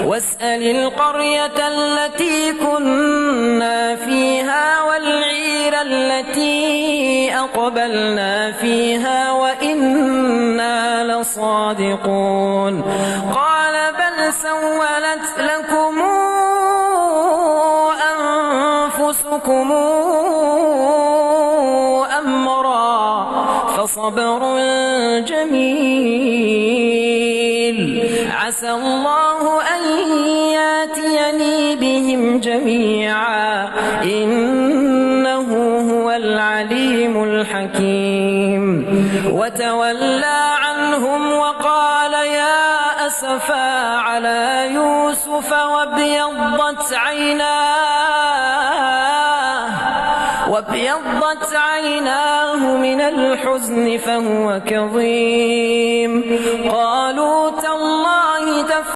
واسأل القرية التي كنا فيها والعير التي أقبلنا فيها وإنا لصادقون قال بل سولت لكم أنفسكم أمرا فصبر جميل عسى الله أن ياتيني بهم جميعا إنه هو العليم الحكيم وتولى عنهم وقال يا أسفا على يوسف وابيضت عيناه من الحزن فهو كظيم قالوا تالله